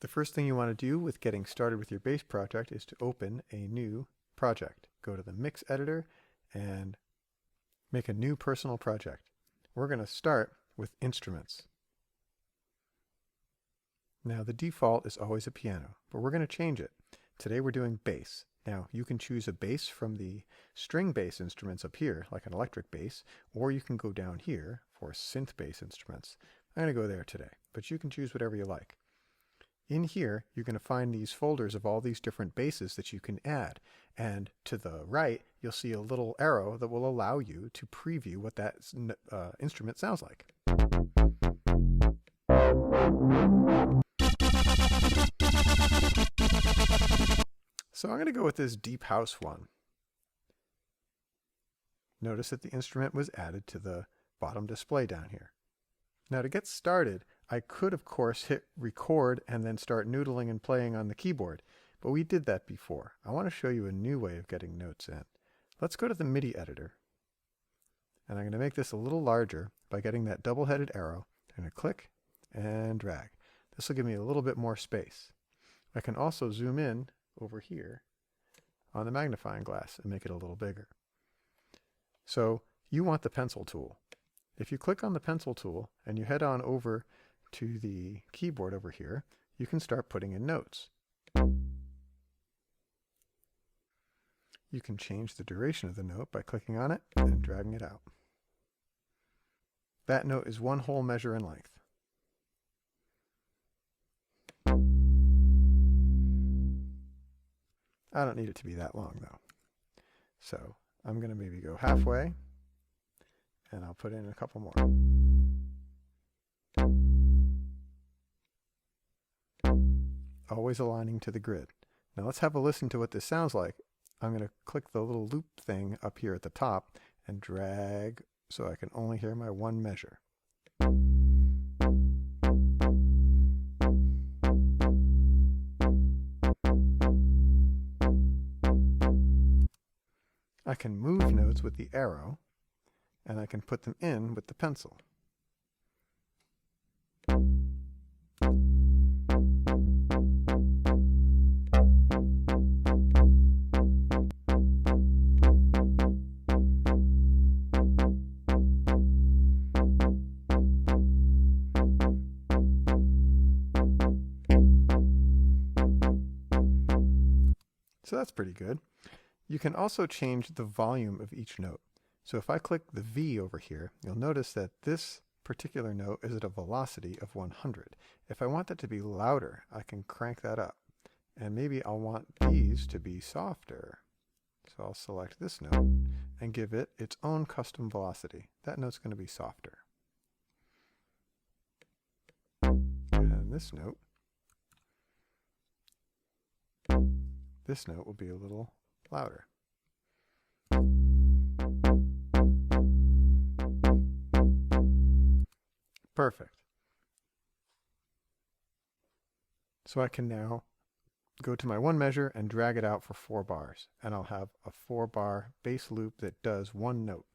The first thing you want to do with getting started with your bass project is to open a new project. Go to the Mix Editor and make a new personal project. We're going to start with instruments. Now the default is always a piano, but we're going to change it. Today we're doing bass. Now you can choose a bass from the string bass instruments up here, like an electric bass, or you can go down here for synth bass instruments. I'm going to go there today, but you can choose whatever you like. In here, you're going to find these folders of all these different basses that you can add. And to the right, you'll see a little arrow that will allow you to preview what that instrument sounds like. So I'm going to go with this deep house one. Notice that the instrument was added to the bottom display down here. Now to get started, I could of course hit record and then start noodling and playing on the keyboard, but we did that before. I want to show you a new way of getting notes in. Let's go to the Midi Editor, and I'm going to make this a little larger by getting that double-headed arrow. I'm going to click and drag. This will give me a little bit more space. I can also zoom in over here on the magnifying glass and make it a little bigger. So you want the pencil tool. If you click on the pencil tool and you head on over to the keyboard over here, you can start putting in notes. You can change the duration of the note by clicking on it and dragging it out. That note is one whole measure in length. I don't need it to be that long though. So I'm going to maybe go halfway, and I'll put in a couple more. Always aligning to the grid. Now let's have a listen to what this sounds like. I'm going to click the little loop thing up here at the top and drag so I can only hear my one measure. I can move notes with the arrow, and I can put them in with the pencil. So that's pretty good. You can also change the volume of each note. So if I click the V over here, you'll notice that this particular note is at a velocity of 100. If I want that to be louder, I can crank that up. And maybe I'll want these to be softer. So I'll select this note and give it its own custom velocity. That note's going to be softer. And this note will be a little louder. Perfect. So I can now go to my one measure and drag it out for 4 bars, and I'll have a 4-bar bass loop that does one note.